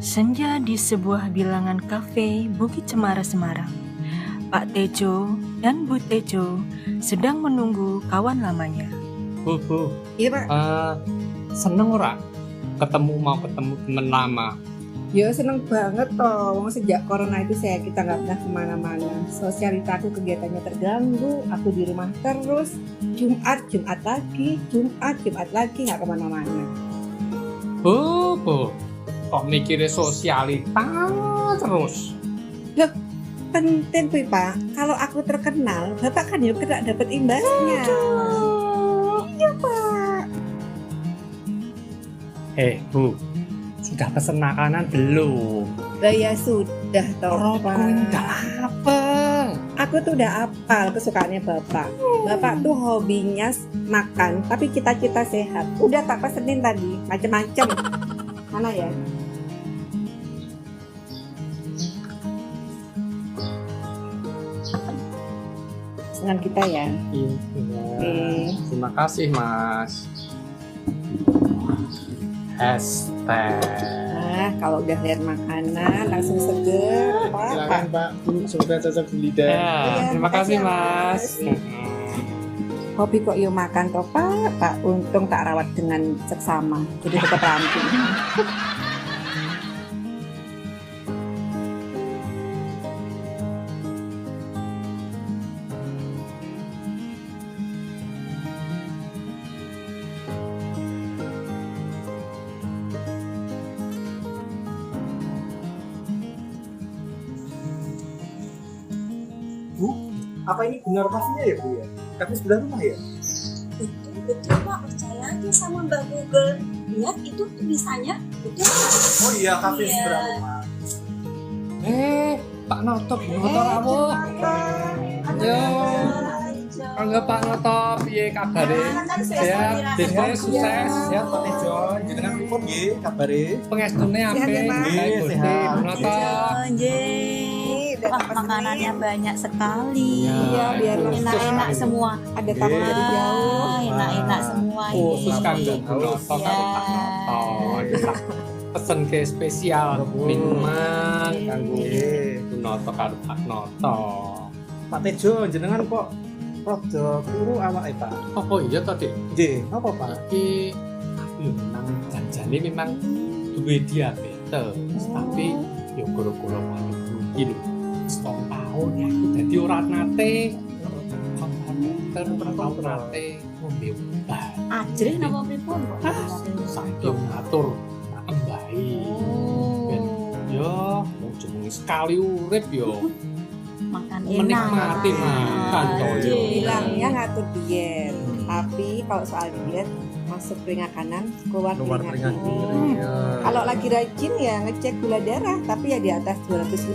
Senja di sebuah bilangan kafe Bukit Cemara, Semarang. Pak Tejo dan Bu Tejo sedang menunggu kawan lamanya. Bu, Iya Pak. seneng ora mau ketemu temen lama. Ya seneng banget toh. Wong sejak corona itu kita nggak pernah kemana-mana. Sosialitaku kegiatannya terganggu. Aku di rumah terus. Jumat lagi nggak kemana-mana. Bu, kok mikirnya sosialitas terus? Penting tuh Pak. Kalau aku terkenal, Bapak kan ya kena dapat imbasnya. Iya Pak. Bu, sudah pesen makanan belum? Lah ya sudah toh Perutku ini udah lapar. Aku tuh udah apal kesukaannya Bapak. Bapak tuh hobinya makan, tapi cita-cita sehat. Udah tak pesenin tadi, macem-macem. Mana ya? Dengan kita ya. Iya. Terima kasih, Mas. Hashtag. Nah, kalau udah lihat makanan langsung seger. Silakan Pak, semoga cocok di lidah. Ya, Iya, terima kasih, Mas. Hobi kok yuk makan toh Pak. Untung tak rawat dengan seksama. Jadi tetap ramping. Bu, apa ini benar pastinya ya Bu ya? Tapi sebelah rumah ya? Betul Pak, percaya aja sama Mbak Google. Lihat itu tulisannya betul. Oh iya, kafe Iya. sebelah rumah. Pak Noto, motor apa? Yo, enggak Pak Noto, piye kabare? Sehat, bisnis sukses. Sehat Pak Tejo, jenengan pripun nggih kabare? Pengestune apik. Sehat ya, Pak? Baik, Gusti. Sehat. Bu Noto. Wah, makanannya banyak sekali. Iya, biar Enak-enak semua. ada tamu dari jauh. Enak-enak semua Khusus ini. kanggo Bu Noto Ya. karo Pak Noto. Kita pesen ke spesial minuman kanggo Bu Noto karo Pak Noto. Pak Tejo, jenengan kok rada turu awake Pak? Oh iya tadi Nggih, apa Pak? iki aku yo memang janjane memang duwe diabetes tapi yo gara-gara panik iki lho setahun tahun ya aku dadi ora nate dokter nate ngombe obat Ajrih napa pripun kok? saking ngatur embahi ben yo mau jenenge sekali urip yo Makan menikmati makan toh yo Bilangnya ngatur diet, tapi kalau soal diet masuk keringat kanan, keluar keringat kiri. Kalau lagi rajin ya ngecek gula darah, tapi ya di atas 250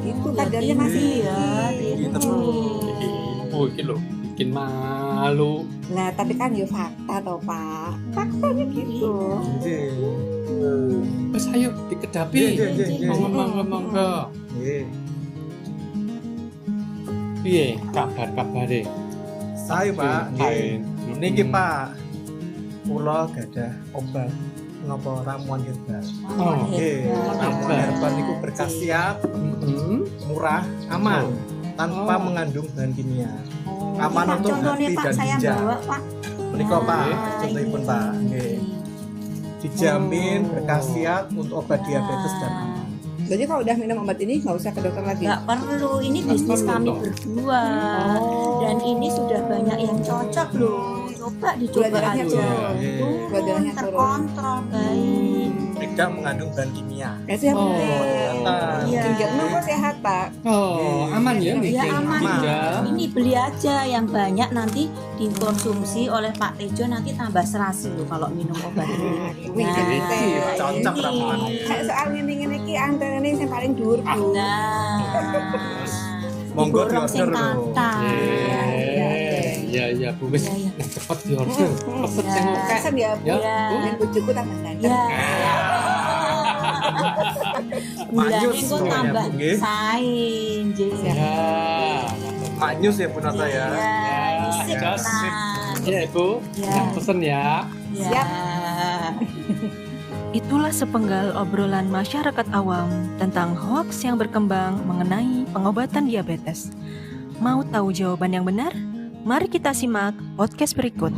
gitu kadarnya masih ya, tinggi. Oh iki lho bikin malu Nah, tapi kan ya fakta toh Pak, faktanya gitu. Nggih. wes ayo dikedapi Nggih. monggo Nggih. piye kabar-kabare Saya Pak, nggih. Niki Pak, kula gadah obat napa ramuan herbal. Oh, Nggih, ramuan herbal niku berkhasiat, murah, aman, tanpa Oh. mengandung bahan kimia. Oh, Aman ini Pak, untuk contohnya hati Pak dan saya ginjal. bawa Pak. Menika Pak, Nah, contohipun ini. Pak, nggih. Dijamin Oh. berkhasiat untuk obat diabetes dan aman. Jadi kalau udah minum obat ini nggak usah ke dokter lagi. Nggak perlu, ini Nggak bisnis perlu kami dong. berdua. Dan ini sudah banyak yang cocok loh. Coba Gula dicoba darahnya aja. turun. Gula darahnya turun. Terkontrol baik. Tidak mengandung bahan kimia. Itu yang Oh. penting. Ternyata. Iya. Ginjalmu kok sehat Pak. Oh, aman ya Ya bikin aman. ginjal. Ini beli aja yang banyak nanti dikonsumsi oleh Pak Tejo nanti tambah serasi loh kalau minum obat ini. Wih, jadi teh. Cocok ini. ramuan. Kayak soal ngene-ngene iki antara ini yang paling dhuwur Bu. Nah, Monggo digoreng sing diorder lho. kathah. Iya, Bu wis Iya, iya. cepet diorder. Pesen sing Ya. oke. Pesen ya Bu. Ya, Ya. Bu. Dan bojoku tambah ganteng. Ya. Gulanya Manyus kok semuanya, tambah Bu, nggih. sain, Jeng. Ya. Manyus ya Bu Nata ya. Ya, isip Jas. nah. Ya, Bu. Ya. Yang pesen ya. Ya. Siap. Itulah sepenggal obrolan masyarakat awam tentang hoaks yang berkembang mengenai pengobatan diabetes. Mau tahu jawaban yang benar? Mari kita simak podcast berikut.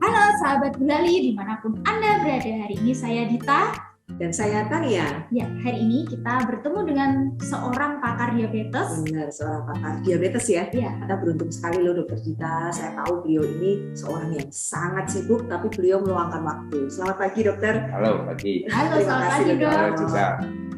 Halo sahabat Gulali, dimanapun Anda berada. Hari ini saya Dita. Dan saya Tania. Ya, hari ini kita bertemu dengan seorang pakar diabetes. Benar, seorang pakar diabetes ya. Ya, Kita beruntung sekali loh Dokter Dita. Saya tahu beliau ini seorang yang sangat sibuk, tapi beliau meluangkan waktu. Selamat pagi dokter. Halo pagi. halo Terima selamat kasih, pagi Dok. dok. Halo juga.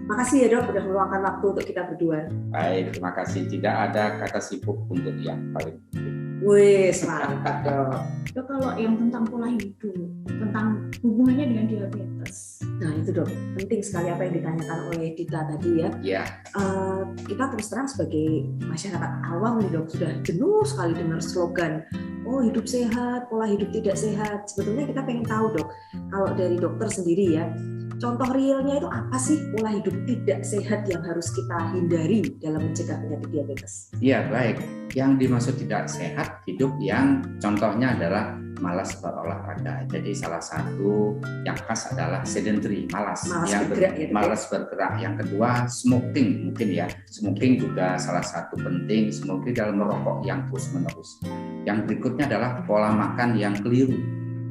Makasih ya dok, udah meluangkan waktu untuk kita berdua. Baik, terima kasih. Tidak ada kata sibuk untuk yang paling penting. Wih, mantap dok. Dok, kalau yang tentang pola hidup, tentang hubungannya dengan diabetes. Nah itu dok, penting sekali apa yang ditanyakan oleh Dita tadi ya. Ya, Kita terus terang sebagai masyarakat awam nih dok, sudah jenuh sekali dengar slogan oh hidup sehat, pola hidup tidak sehat. Sebetulnya kita pengen tahu dok, kalau dari dokter sendiri ya, contoh realnya itu apa sih pola hidup tidak sehat yang harus kita hindari dalam mencegah penyakit diabetes? ya baik. Yang dimaksud tidak sehat hidup yang contohnya adalah malas berolahraga. Jadi salah satu yang khas adalah sedentary, malas. Malas Yang bergerak ya, Dok? malas bergerak. Yang kedua smoking mungkin ya. Smoking juga salah satu penting. Smoking dalam merokok yang terus-menerus. Yang berikutnya adalah pola makan yang keliru.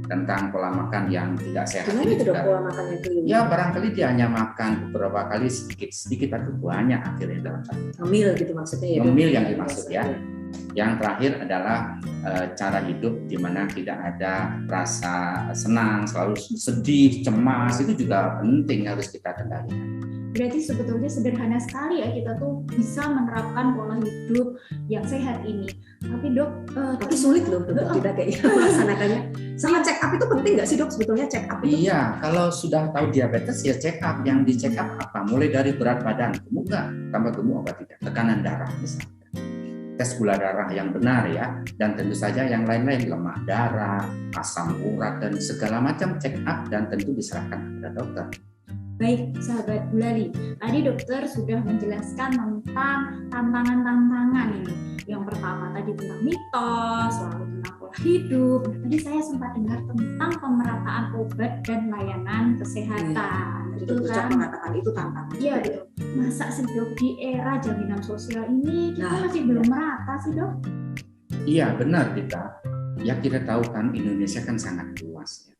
Tentang pola makan yang tidak sehat Gimana ini itu dok juga. pola makan yang keliru? Ya barangkali dia hanya makan beberapa kali sedikit tapi banyak akhirnya dalam satu. Ngemil gitu maksudnya ya dok? Ngemil yang dimaksud ya. Yang terakhir adalah cara hidup di mana tidak ada rasa senang, selalu sedih, cemas, itu juga penting harus kita kendalikan. Berarti sebetulnya sederhana sekali ya kita tuh bisa menerapkan pola hidup yang sehat ini. Tapi dok, Tapi sulit loh dokter kita kayaknya melaksanakannya. Sama check up itu penting nggak sih dok sebetulnya check up itu? Iya, kalau sudah tahu diabetes ya check up. Yang di check up apa? Mulai dari berat badan, gemuk nggak? Tambah gemuk apa tidak? Tekanan darah misalnya. Tes gula darah yang benar ya, dan tentu saja yang lain-lain, lemak darah, asam urat, dan segala macam check up dan tentu diserahkan kepada dokter. baik sahabat Gulali, tadi dokter sudah menjelaskan tentang tantangan-tantangan ini. Yang pertama tadi tentang mitos, lalu tentang pola hidup. Tadi saya sempat dengar tentang pemerataan obat dan layanan kesehatan. Jadi Betul dokter kan? mengatakan itu tantangan. Iya betul. Masa sih dok di era jaminan sosial ini kita Nah, masih belum merata sih dok? Iya benar kita. Ya kita tahu kan Indonesia kan sangat luas ya.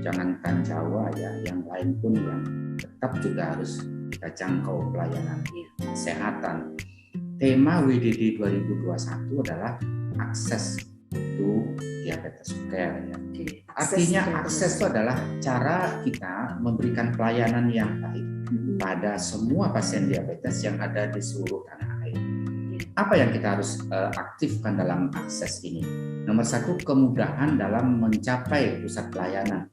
Jangankan Jawa ya, yang lain pun yang tetap juga harus kita jangkau pelayanan kesehatan. Tema WDD 2021 adalah akses to diabetes care ya. Artinya akses itu adalah cara kita memberikan pelayanan yang baik pada semua pasien diabetes yang ada di seluruh tanah air. Apa yang kita harus aktifkan dalam akses ini? Nomor satu, kemudahan dalam mencapai pusat pelayanan.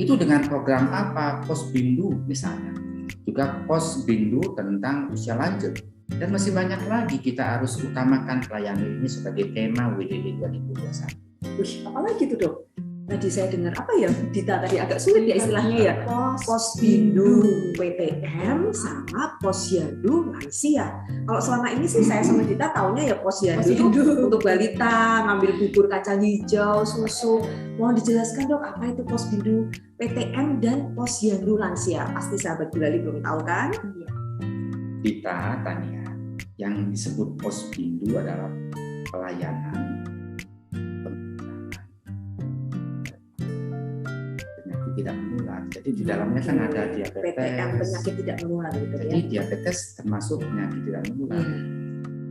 Itu dengan program apa? Posbindu misalnya. Juga Posbindu tentang usia lanjut. Dan masih banyak lagi kita harus utamakan pelayanan ini sebagai tema WDD 2021. Wih, apalagi itu dok? Tadi saya dengar apa ya Dita tadi agak sulit ya istilahnya ya. Posbindu PTM sama Posyandu lansia. Kalau selama ini sih saya sama Dita taunya ya Posyandu itu untuk balita, ngambil bubur kacang hijau, susu. Mohon dijelaskan dok apa itu Posbindu PTM dan Posyandu lansia. Pasti sahabat Gulali belum tahu kan? Kita Tania, yang disebut Posbindu adalah pelayanan penyakit tidak menular. Jadi di dalamnya kan ada diabetes. PTM penyakit tidak menular gitu Jadi ya. diabetes termasuk penyakit tidak menular.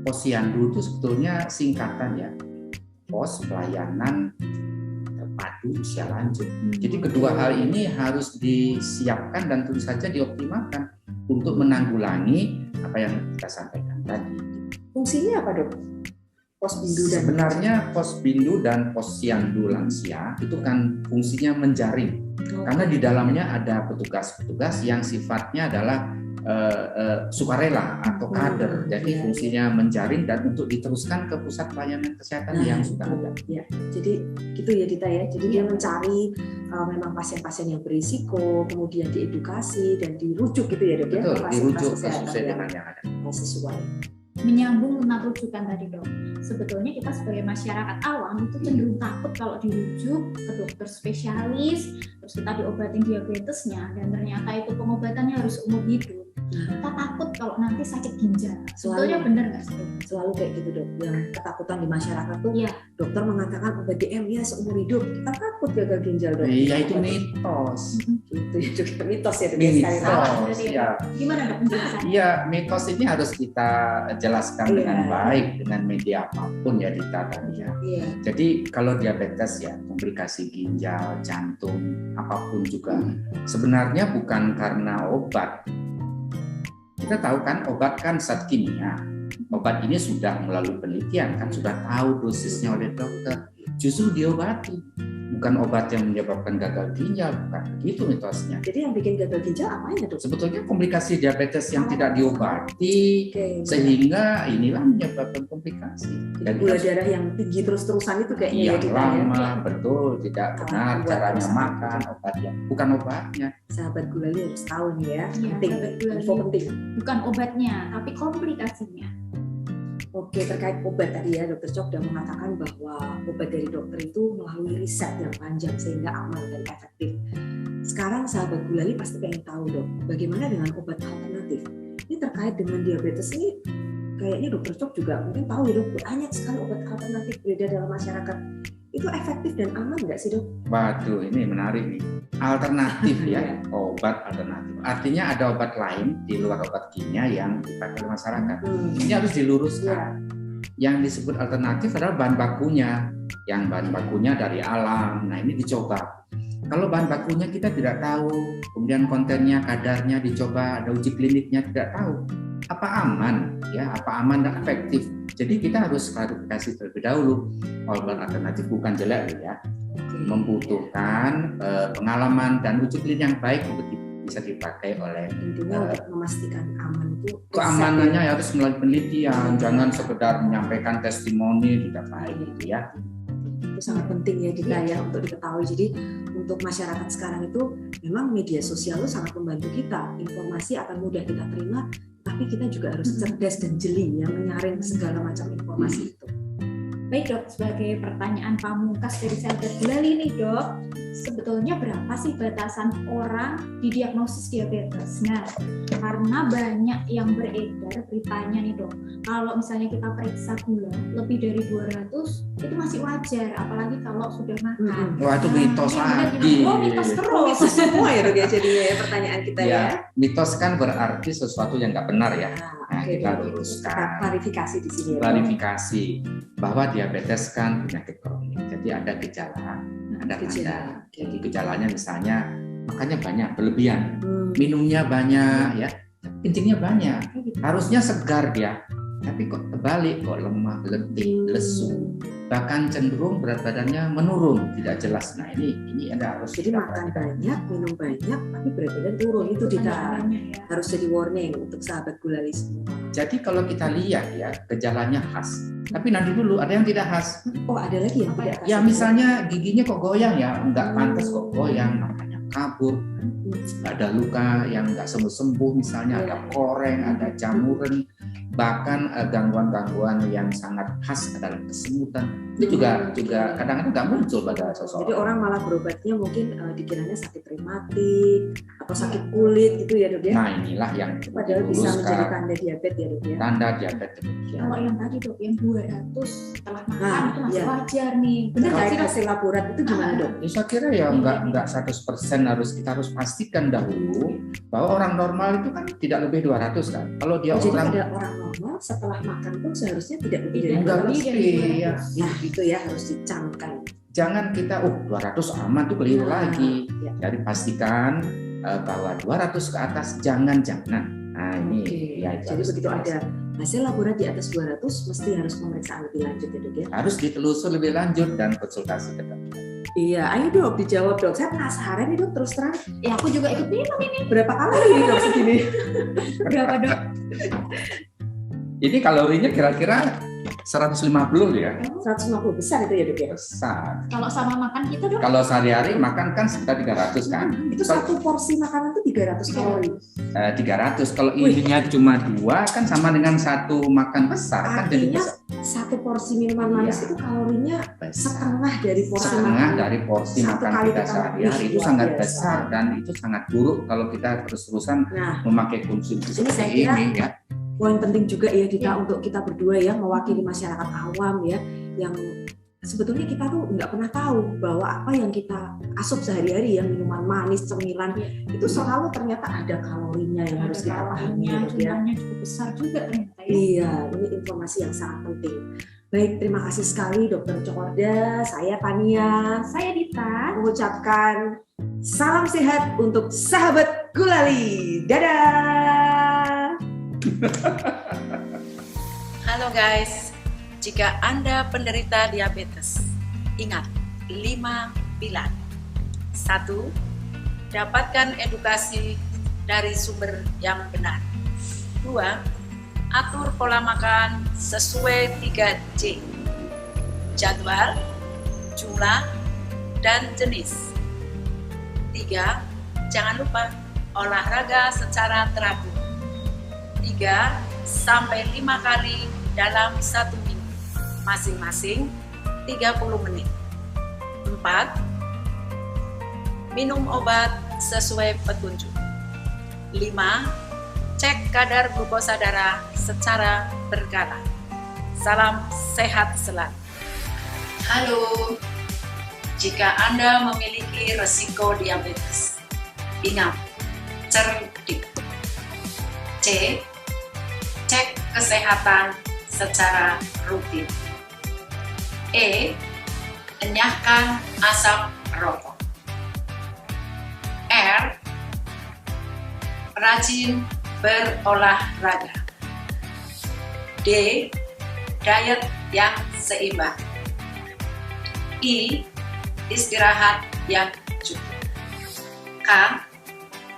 Posyandu itu sebetulnya singkatan ya. Pos pelayanan terpadu usia lanjut. Jadi kedua hal ini harus disiapkan dan tentu saja dioptimalkan untuk menanggulangi apa yang kita sampaikan tadi. Fungsinya apa dok? Posbindu dan Sebenarnya Posbindu dan Posyandu lansia itu kan fungsinya menjaring. Karena di dalamnya ada petugas-petugas yang sifatnya adalah sukarela atau kader. Jadi fungsinya menjaring dan untuk diteruskan ke pusat pelayanan kesehatan yang sudah ada. Ya, jadi gitu ya Dita ya. Jadi dia mencari memang pasien-pasien yang berisiko, kemudian diedukasi dan dirujuk gitu ya dok ya. Betul, ke fasilitas dirujuk kesehatan sesuai yang dengan yang ada. sesuai. menyambung tentang rujukan tadi dok, sebetulnya kita sebagai masyarakat awam itu cenderung takut kalau dirujuk ke dokter spesialis, terus kita diobatin diabetesnya, dan ternyata itu pengobatannya harus umur hidup. Kita takut kalau nanti sakit ginjal. Sebetulnya benar nggak sih dok? Selalu kayak gitu dok, yang ketakutan di masyarakat tuh Iya. dokter mengatakan obat DM ya seumur hidup, kita takut gagal ginjal dok. Iya itu mitos. Itu ya juga mitos ya dok. ya, sekali lagi. Mitos, ya. Gimana dok penjelasannya? Iya, mitos ini harus kita jelaskan Iya. dengan baik dengan media apapun ya Dita tadi ya. Iya. Jadi kalau diabetes ya komplikasi ginjal, jantung, apapun juga sebenarnya bukan karena obat. Kita tahu kan obat kan zat kimia. Obat ini sudah melalui penelitian kan sudah tahu dosisnya oleh dokter. Justru diobati, bukan obat yang menyebabkan gagal ginjal, bukan begitu mitosnya. Jadi yang bikin gagal ginjal apanya dok? Sebetulnya komplikasi diabetes yang tidak diobati Oke. sehingga inilah menyebabkan komplikasi. Jadi gula darah yang tinggi terus-terusan itu kayaknya ya yang kita ya. lama, betul, tidak benar Obat caranya terus. makan obat yang bukan obatnya. Sahabat gulali harus tahu nih ya, Iya, penting, sahabat gulali. info penting. Bukan obatnya, tapi komplikasinya. Oke, terkait obat tadi ya, Dokter Cok sudah mengatakan bahwa obat dari dokter itu melalui riset yang panjang sehingga aman dan efektif. Sekarang sahabat gulali pasti pengen tahu dok, bagaimana dengan obat alternatif? Ini terkait dengan diabetes ini, kayaknya Dokter Cok juga mungkin tahu ya dok, banyak sekali obat alternatif beredar dalam masyarakat. Itu efektif dan aman nggak sih dok? Waduh, ini menarik nih. Alternatif ya, obat alternatif. Artinya ada obat lain di luar obat kimia yang dipakai oleh masyarakat. Ini harus diluruskan. Yang disebut alternatif adalah bahan bakunya. Yang bahan bakunya dari alam. Nah, ini dicoba. Kalau bahan bakunya kita tidak tahu, kemudian kontennya, kadarnya dicoba, ada uji kliniknya tidak tahu. Apa aman? Ya, apa aman dan efektif? Jadi kita harus klarifikasi terlebih dahulu. Obat alternatif bukan jelek ya, membutuhkan pengalaman dan uji klinik yang baik untuk bisa dipakai oleh Intinya untuk memastikan aman itu keamanannya harus melalui penelitian, jangan sekedar menyampaikan testimoni tidak baik gitu ya. itu sangat penting ya Dita ya untuk diketahui. Jadi untuk masyarakat sekarang itu memang media sosial itu sangat membantu kita, informasi akan mudah kita terima, tapi kita juga harus cerdas dan jeli ya menyaring segala macam informasi itu. Baik dok, sebagai pertanyaan pamungkas dari sahabat gulali nih dok, sebetulnya berapa sih batasan orang didiagnosis diabetes? Nah, karena banyak yang beredar beritanya nih dok, kalau misalnya kita periksa gula lebih dari 200 itu masih wajar, apalagi kalau sudah makan. Wah, itu mitos Ini benar lagi. gimana? Oh, mitos terus. Itu semua ya dok ya jadinya ya pertanyaan kita ya. Ya, mitos kan berarti sesuatu yang nggak benar ya. Nah, Nah, oke, kita Dok. luruskan. Kita klarifikasi di sini. Ya, Dok. Klarifikasi bahwa diabetes kan penyakit kronik. Jadi ada gejala, ada tanda. Gejala. Jadi gejalanya misalnya makannya banyak, berlebihan, Hmm. minumnya banyak ya, kencingnya banyak. Harusnya segar dia, tapi kok terbalik, kok lemah, letih, lesu, bahkan cenderung berat badannya menurun, tidak jelas. Nah ini ada harus Jadi kita makan perhatikan. banyak, minum banyak, tapi berat badan turun itu Dita. Tanda-tandanya ya. Harus jadi warning untuk sahabat gulali semua. Jadi kalau kita lihat ya gejalanya khas, tapi nanti dulu ada yang tidak khas. Oh ada lagi yang tidak Ya kasih. misalnya giginya kok goyang ya, nggak pantas kok goyang, makanya kabur. Ada luka yang nggak sembuh-sembuh, misalnya ada koreng, ada jamuran, bahkan gangguan-gangguan yang sangat khas adalah kesemutan. Itu juga kadang-kadang nggak muncul pada Jadi seseorang. orang malah berobatnya mungkin dikiranya sakit rematik atau sakit kulit gitu ya dok ya. Nah inilah yang Padahal bisa menjadi diluruskan, tanda diabetes ya dok ya. tanda diabetes demikian. Kalau yang tadi dok, yang 200 setelah makan Nah, itu masih iya. wajar nih. Benar nggak Terkait sih dok? hasil laborat itu gimana dok? Ya, saya kira ya nggak 100% kita harus pastikan dahulu bahwa orang normal itu kan tidak lebih 200 kan. Kalau dia Jadi orang pada orang normal setelah makan pun seharusnya tidak lebih dari enggak 200. lebih ya. Nah itu ya harus dicamkan. Jangan kita 200 aman tuh keliru Nah, lagi. ya. Jadi pastikan bahwa 200 ke atas jangan. Nah ini Oke. ya itu Jadi harus begitu jelas. ada hasil laborat di atas 200 mesti harus pemeriksaan lebih lanjut ya dok ya. Harus ditelusur lebih lanjut dan konsultasi ke dokter. Iya, ayo dok dijawab dok. Saya penasaran nih dok terus terang. Ya aku juga ikut minum ini. Berapa kalori nih dok segini? Berapa dok? Ini kalorinya kira-kira 150 ya. 150 besar itu ya dok ya? Besar. Kalau sama makan kita dok? Kalau sehari-hari makan kan sekitar 300 kan. Itu satu porsi makanan itu 300 kalori. 300. Kalau ininya cuma 2 kan sama dengan satu makan besar kan jadi Artinya besar. satu porsi minuman manis Iya. itu kalorinya setengah dari porsi Setengah makanan. dari porsi Satu makan kali kita kita sehari-hari makan. itu Luar sangat biasa. besar dan itu sangat buruk kalau kita terus-terusan Nah, memakai konsumsi Ini saya seperti kira- ini ya. poin penting juga ya Dita untuk kita berdua ya mewakili masyarakat awam ya yang sebetulnya kita tuh nggak pernah tahu bahwa apa yang kita asup sehari-hari ya minuman manis, cemilan itu selalu ternyata ada kalorinya yang harus kita pahami ya, Dok, ya. Jumlahnya cukup besar juga ternyata ya. Iya, ini informasi yang sangat penting. Baik, terima kasih sekali Dokter Cokorda. Saya Tania. Saya Dita. Mengucapkan salam sehat untuk sahabat Gulali. Dadah. Halo guys, jika Anda penderita diabetes, ingat 5 pilar. 1. Dapatkan edukasi dari sumber yang benar. 2. Atur pola makan sesuai 3J. Jadwal, jumlah, dan jenis. 3. Jangan lupa olahraga secara teratur. 3-5 kali dalam 1 minggu, masing-masing 30 menit. 4. Minum obat sesuai petunjuk. 5. Cek kadar glukosa darah secara berkala. Salam sehat selalu. Halo, jika Anda memiliki resiko diabetes, ingat, cerdik. C. Cek kesehatan secara rutin. E. Enyahkan asap rokok. R. Rajin berolahraga. D. Diet yang seimbang. I. Istirahat yang cukup. K.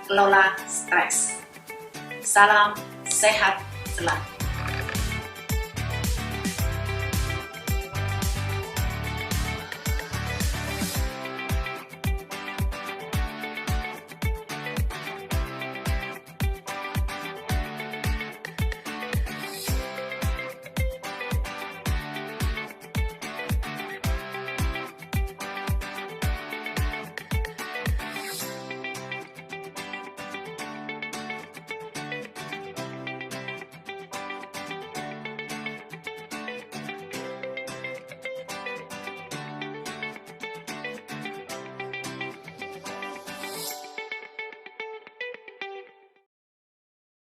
Kelola stres. Salam sehat selalu.